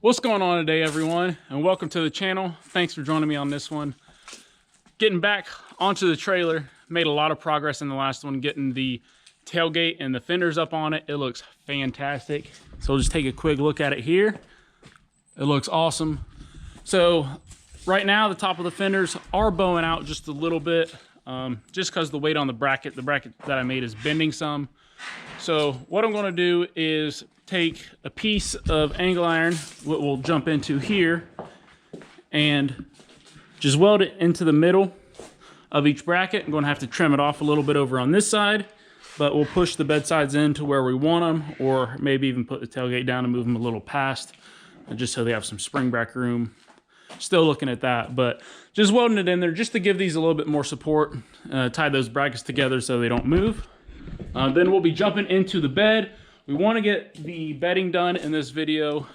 What's going on today, everyone, and welcome to the channel. Thanks for joining me on this one. Getting back onto the trailer, made a lot of progress in the last one, getting the tailgate and the fenders up on it. It looks fantastic. So we'll just take a quick look at it here. It looks awesome. So right now the top of the fenders are bowing out just a little bit, just because the weight on the bracket that I made is bending some. So what I'm going to do is take a piece of angle iron, what we'll jump into here, and just weld it into the middle of each bracket. I'm going to have to trim it off a little bit over on this side, but we'll push the bed sides in to where we want them, or maybe even put the tailgate down and move them a little past, just so they have some spring back room. Still looking at that, but just welding it in there just to give these a little bit more support, tie those brackets together so they don't move. Then we'll be jumping into the bed. We want to get the bedding done in this video,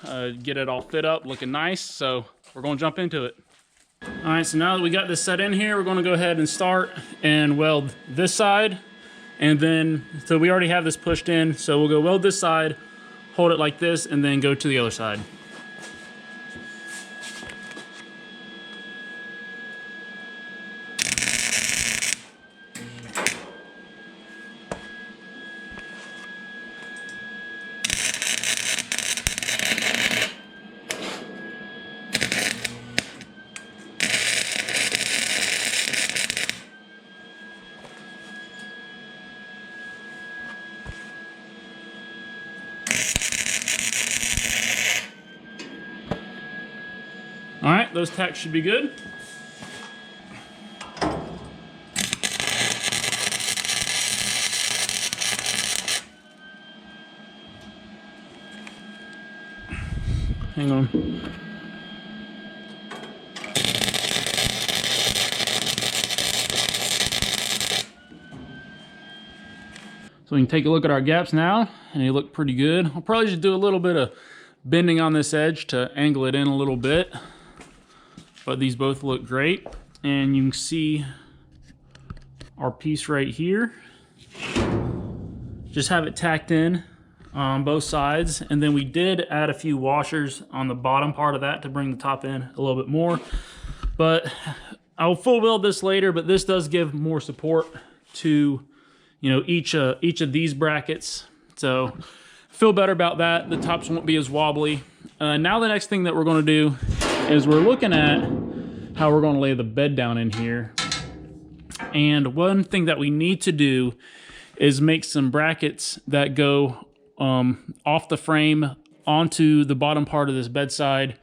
get it all fit up, looking nice. So we're going to jump into it. All right, so now that we got this set in here, we're going to go ahead and start and weld this side. And then, so we already have this pushed in. So we'll go weld this side, hold it like this, and then go to the other side. All right, those tacks should be good. Hang on. So we can take a look at our gaps now, and they look pretty good. I'll probably just do a little bit of bending on this edge to angle it in a little bit. But these both look great, and you can see our piece right here. Just have it tacked in on both sides, and then we did add a few washers on the bottom part of that to bring the top in a little bit more. But I'll full weld this later, but this does give more support to, you know, each of these brackets. So feel better about that. The tops won't be as wobbly. Now the next thing that we're going to do is we're looking at how we're going to lay the bed down in here. And one thing that we need to do is make some brackets that go off the frame onto the bottom part of this bedside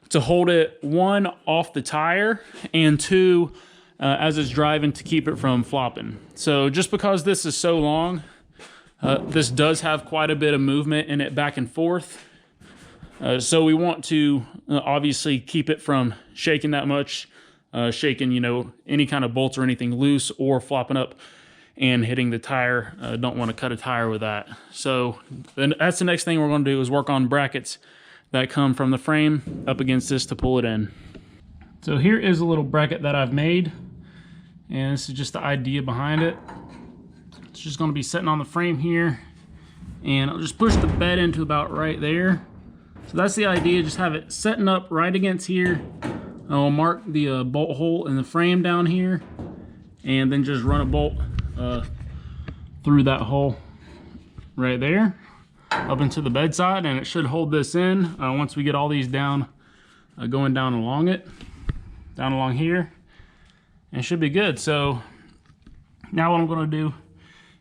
to hold it, one, off the tire, and two, as it's driving, to keep it from flopping. So just because this is so long, this does have quite a bit of movement in it back and forth. So we want to obviously keep it from shaking that much, shaking, you know, any kind of bolts or anything loose or flopping up and hitting the tire. Don't want to cut a tire with that. So then that's the next thing we're going to do, is work on brackets that come from the frame up against this to pull it in. So here is a little bracket that I've made, and this is just the idea behind it. It's just going to be sitting on the frame here, and I'll just push the bed into about right there. So that's the idea, just have it setting up right against here. I'll mark the bolt hole in the frame down here, and then just run a bolt through that hole right there up into the bedside, and it should hold this in once we get all these down, going down along it, down along here, and it should be good. So now what I'm going to do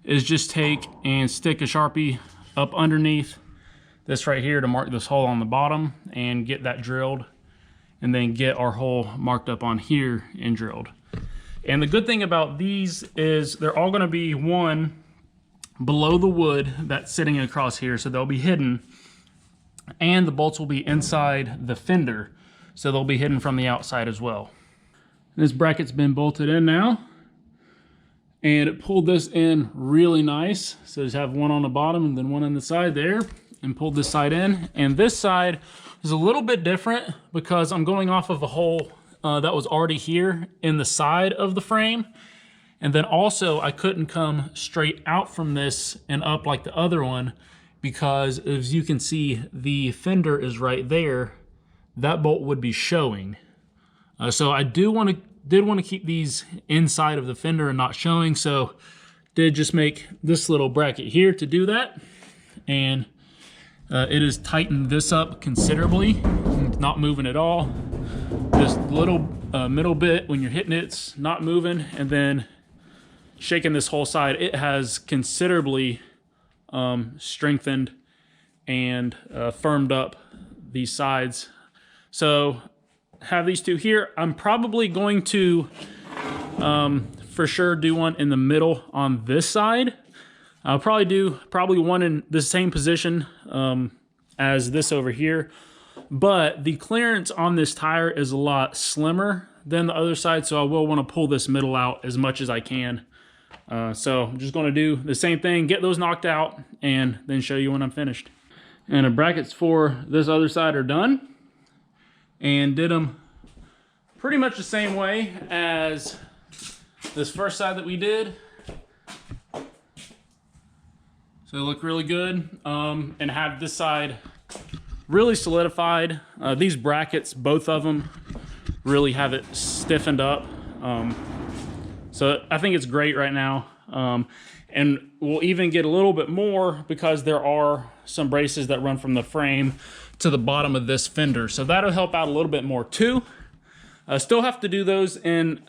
is just take and stick a Sharpie up underneath this right here to mark this hole on the bottom and get that drilled, and then get our hole marked up on here and drilled. And the good thing about these is they're all going to be one below the wood that's sitting across here, so they'll be hidden, and the bolts will be inside the fender, so they'll be hidden from the outside as well. This bracket's been bolted in now, and it pulled this in really nice. So just have one on the bottom and then one on the side there, and pulled this side in. And this side is a little bit different because I'm going off of a hole that was already here in the side of the frame. And then also I couldn't come straight out from this and up like the other one, because as you can see, the fender is right there that bolt would be showing. So I did want to keep these inside of the fender and not showing, so did just make this little bracket here to do that. And it has tightened this up considerably. It's not moving at all. This little middle bit, when you're hitting it, it's not moving, and then shaking this whole side, it has considerably strengthened and firmed up these sides. So have these two here. I'm probably going to for sure do one in the middle on this side. I'll probably do one in the same position as this over here, but the clearance on this tire is a lot slimmer than the other side, so I will want to pull this middle out as much as I can. So I'm just going to do the same thing, get those knocked out, and then show you when I'm finished. And the brackets for this other side are done, and did them pretty much the same way as this first side that we did. So they look really good, and have this side really solidified. These brackets, both of them, really have it stiffened up. So I think it's great right now. And we'll even get a little bit more because there are some braces that run from the frame to the bottom of this fender. So that'll help out a little bit more too. Still have to do those, and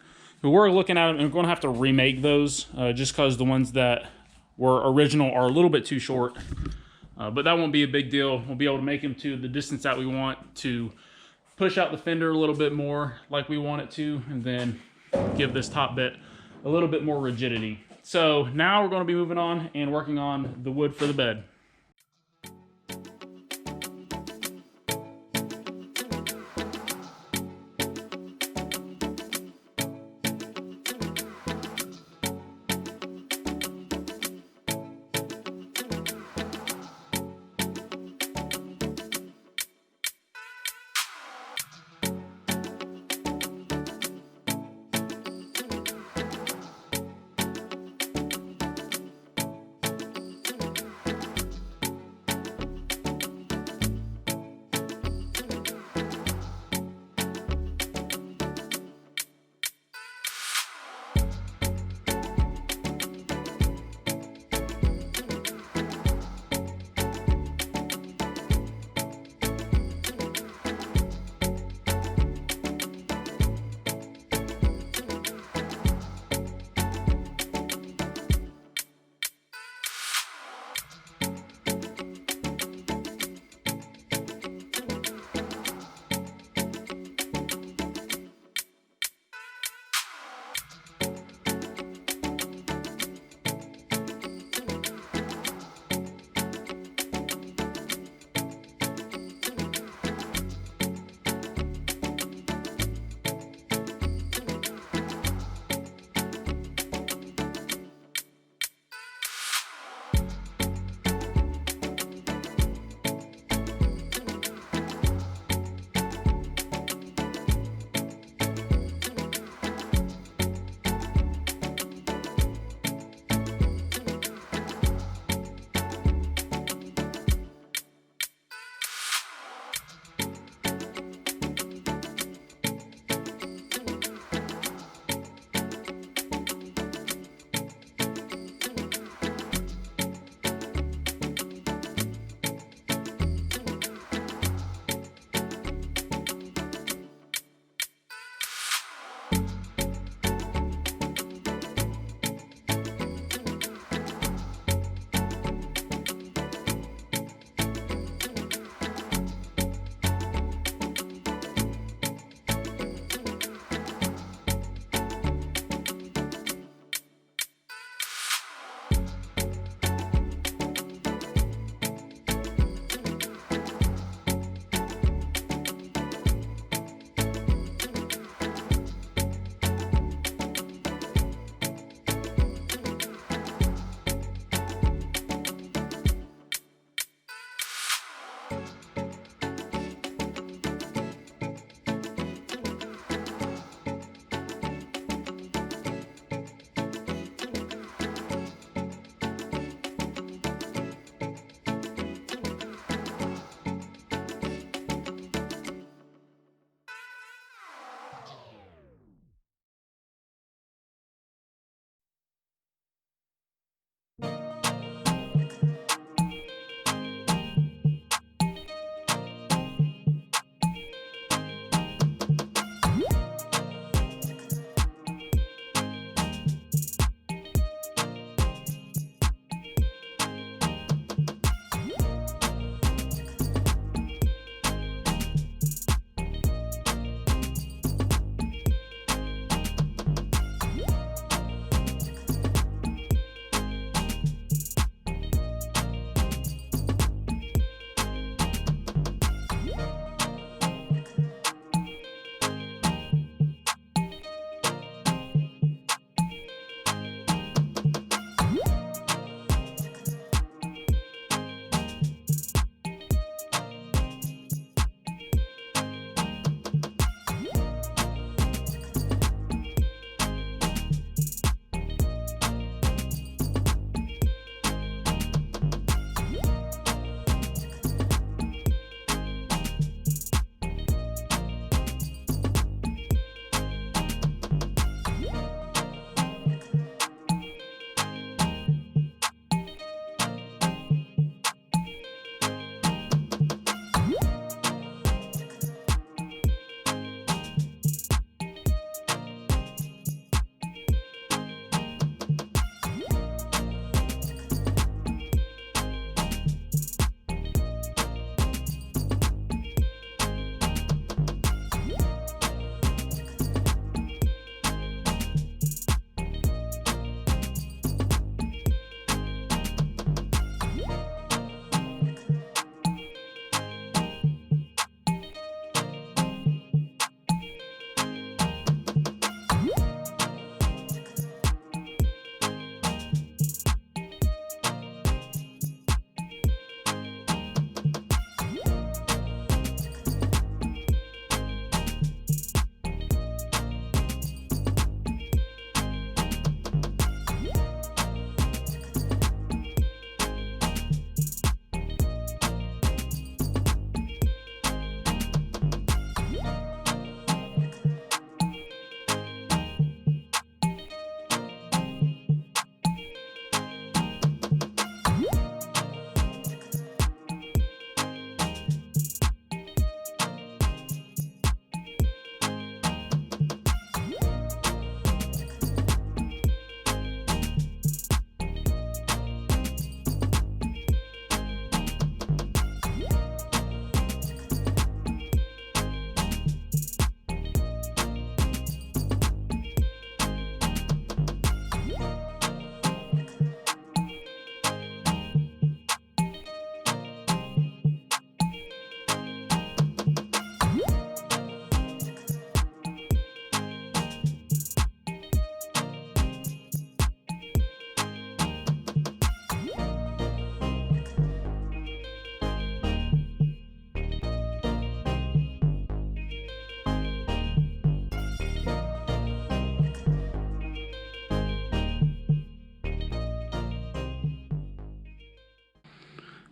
we're looking at them and we're gonna have to remake those just because the ones that were original are a little bit too short. But that won't be a big deal. We'll be able to make them to the distance that we want to push out the fender a little bit more like we want it to, and then give this top bit a little bit more rigidity. So now we're going to be moving on and working on the wood for the bed.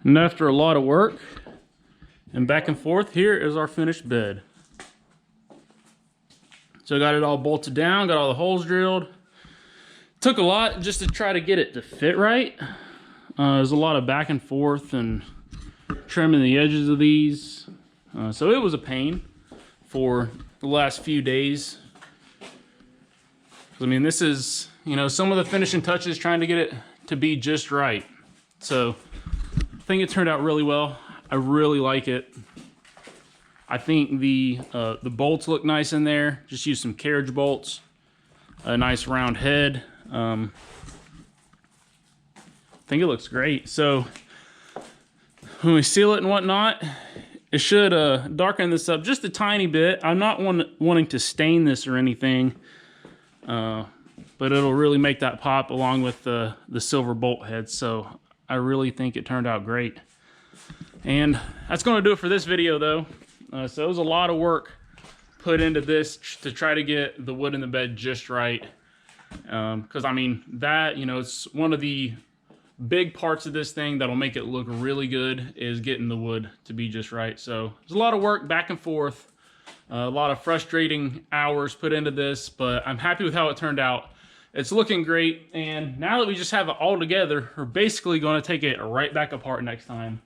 And after a lot of work and back and forth, here is our finished bed. So I got it all bolted down, got all the holes drilled. Took a lot just to try to get it to fit right. There's a lot of back and forth and trimming the edges of these. So it was a pain for the last few days. I mean, this is, you know, some of the finishing touches, trying to get it to be just right. So I think it turned out really well. I really like it. I think the bolts look nice in there. Just use some carriage bolts, a nice round head. I think it looks great. So when we seal it and whatnot, it should darken this up just a tiny bit. I'm not wanting to stain this or anything, but it'll really make that pop along with the silver bolt heads. So I really think it turned out great. And that's going to do it for this video though. So it was a lot of work put into this to try to get the wood in the bed just right. Because I mean, that, you know, it's one of the big parts of this thing that'll make it look really good, is getting the wood to be just right. So there's a lot of work back and forth, a lot of frustrating hours put into this, but I'm happy with how it turned out. It's looking great, and now that we just have it all together, we're basically going to take it right back apart next time.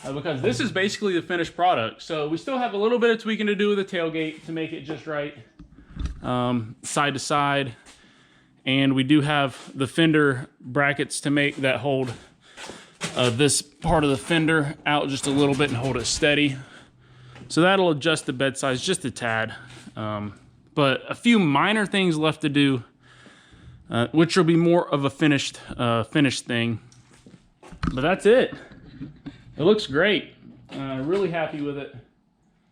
Because this is basically the finished product. So we still have a little bit of tweaking to do with the tailgate to make it just right, side to side. And we do have the fender brackets to make that hold this part of the fender out just a little bit and hold it steady. So that'll adjust the bed size just a tad. But a few minor things left to do, which will be more of a finished thing. But that's it. It looks great. Really happy with it.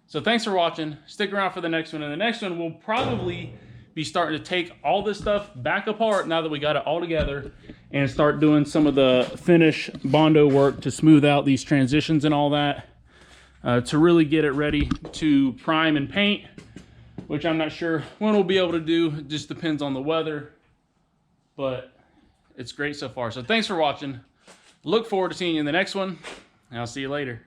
So thanks for watching. Stick around for the next one. And the next one will probably be starting to take all this stuff back apart now that we got it all together, and start doing some of the finish Bondo work to smooth out these transitions and all that, to really get it ready to prime and paint, which I'm not sure when we'll be able to do. It just depends on the weather, but it's great so far. So thanks for watching. Look forward to seeing you in the next one, and I'll see you later.